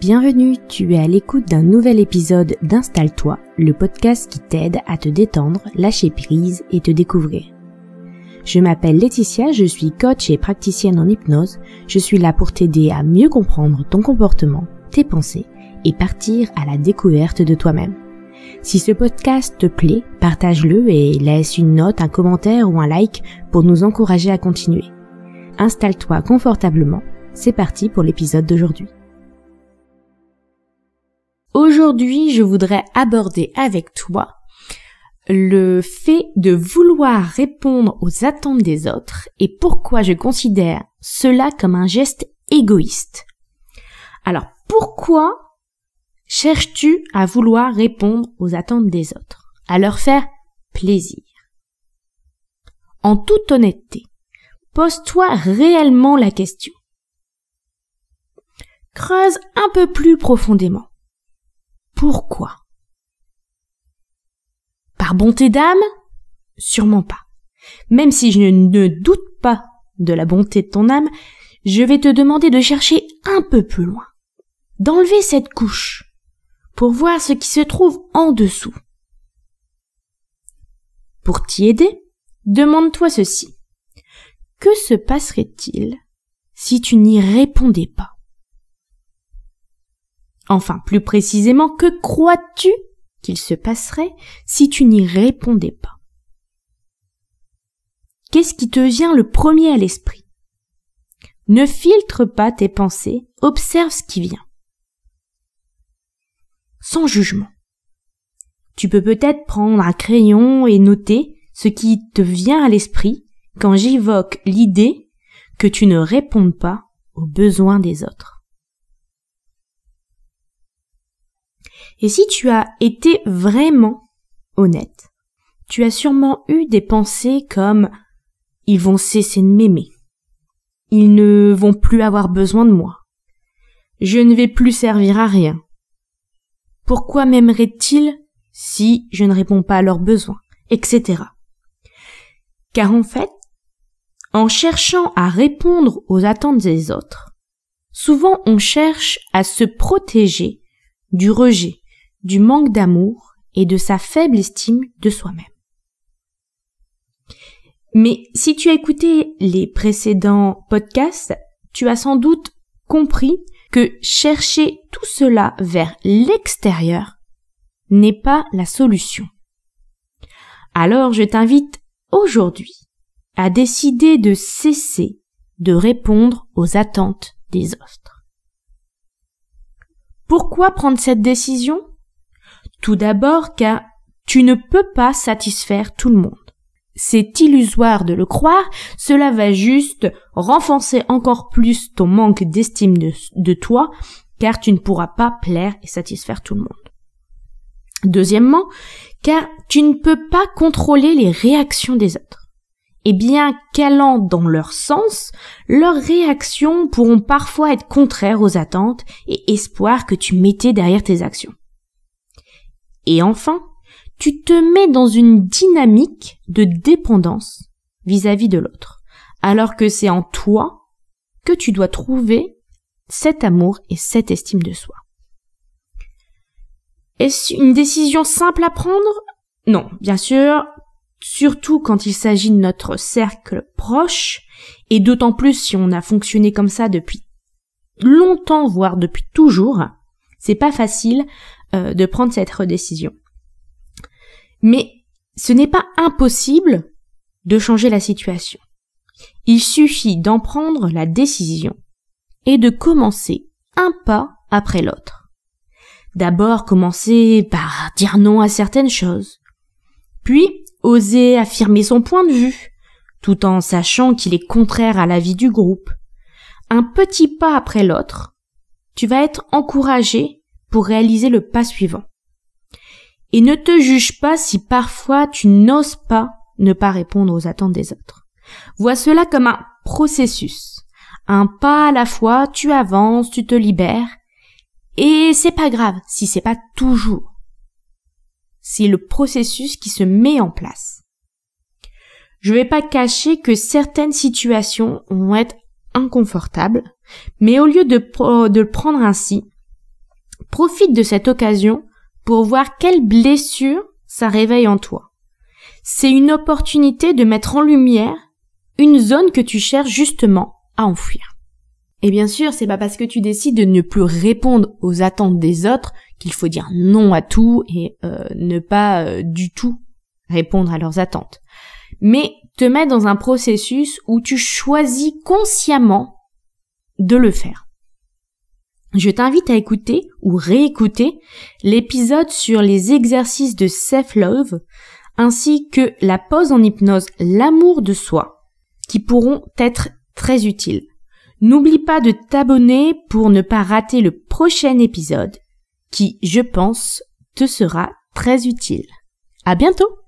Bienvenue, tu es à l'écoute d'un nouvel épisode d'Installe-toi, le podcast qui t'aide à te détendre, lâcher prise et te découvrir. Je m'appelle Laetitia, je suis coach et praticienne en hypnose. Je suis là pour t'aider à mieux comprendre ton comportement, tes pensées et partir à la découverte de toi-même. Si ce podcast te plaît, partage-le et laisse une note, un commentaire ou un like pour nous encourager à continuer. Installe-toi confortablement, c'est parti pour l'épisode d'aujourd'hui. Aujourd'hui, je voudrais aborder avec toi le fait de vouloir répondre aux attentes des autres et pourquoi je considère cela comme un geste égoïste. Alors, pourquoi cherches-tu à vouloir répondre aux attentes des autres, à leur faire plaisir? En toute honnêteté, pose-toi réellement la question. Creuse un peu plus profondément. Pourquoi? Par bonté d'âme? Sûrement pas. Même si je ne doute pas de la bonté de ton âme, je vais te demander de chercher un peu plus loin, d'enlever cette couche pour voir ce qui se trouve en dessous. Pour t'y aider, demande-toi ceci. Que se passerait-il si tu n'y répondais pas? Enfin, plus précisément, que crois-tu qu'il se passerait si tu n'y répondais pas? Qu'est-ce qui te vient le premier à l'esprit? Ne filtre pas tes pensées, observe ce qui vient. Sans jugement. Tu peux peut-être prendre un crayon et noter ce qui te vient à l'esprit quand j'évoque l'idée que tu ne répondes pas aux besoins des autres. Et si tu as été vraiment honnête, tu as sûrement eu des pensées comme « ils vont cesser de m'aimer »,« ils ne vont plus avoir besoin de moi »,« je ne vais plus servir à rien »,« pourquoi m'aimeraient-ils si je ne réponds pas à leurs besoins », etc. Car en fait, en cherchant à répondre aux attentes des autres, souvent on cherche à se protéger du rejet, du manque d'amour et de sa faible estime de soi-même. Mais si tu as écouté les précédents podcasts, tu as sans doute compris que chercher tout cela vers l'extérieur n'est pas la solution. Alors je t'invite aujourd'hui à décider de cesser de répondre aux attentes des autres. Pourquoi prendre cette décision? Tout d'abord car tu ne peux pas satisfaire tout le monde. C'est illusoire de le croire, cela va juste renforcer encore plus ton manque d'estime de toi, car tu ne pourras pas plaire et satisfaire tout le monde. Deuxièmement, car tu ne peux pas contrôler les réactions des autres. Et bien qu'allant dans leur sens, leurs réactions pourront parfois être contraires aux attentes et espoirs que tu mettais derrière tes actions. Et enfin, tu te mets dans une dynamique de dépendance vis-à-vis de l'autre, alors que c'est en toi que tu dois trouver cet amour et cette estime de soi. Est-ce une décision simple à prendre? Non, bien sûr, surtout quand il s'agit de notre cercle proche, et d'autant plus si on a fonctionné comme ça depuis longtemps, voire depuis toujours, c'est pas facile de prendre cette décision. Mais ce n'est pas impossible de changer la situation. Il suffit d'en prendre la décision et de commencer un pas après l'autre. D'abord commencer par dire non à certaines choses, puis oser affirmer son point de vue, tout en sachant qu'il est contraire à l'avis du groupe. Un petit pas après l'autre, tu vas être encouragé pour réaliser le pas suivant. Et ne te juge pas si parfois tu n'oses pas ne pas répondre aux attentes des autres. Vois cela comme un processus. Un pas à la fois, tu avances, tu te libères. Et c'est pas grave si c'est pas toujours. C'est le processus qui se met en place. Je vais pas cacher que certaines situations vont être inconfortables, mais au lieu de le prendre ainsi, Profite de cette occasion pour voir quelle blessure ça réveille en toi. C'est une opportunité de mettre en lumière une zone que tu cherches justement à enfouir. Et bien sûr, c'est pas parce que tu décides de ne plus répondre aux attentes des autres qu'il faut dire non à tout et ne pas du tout répondre à leurs attentes. Mais te mettre dans un processus où tu choisis consciemment de le faire. Je t'invite à écouter ou réécouter l'épisode sur les exercices de self-love ainsi que la pause en hypnose l'amour de soi qui pourront être très utiles. N'oublie pas de t'abonner pour ne pas rater le prochain épisode qui, je pense, te sera très utile. À bientôt!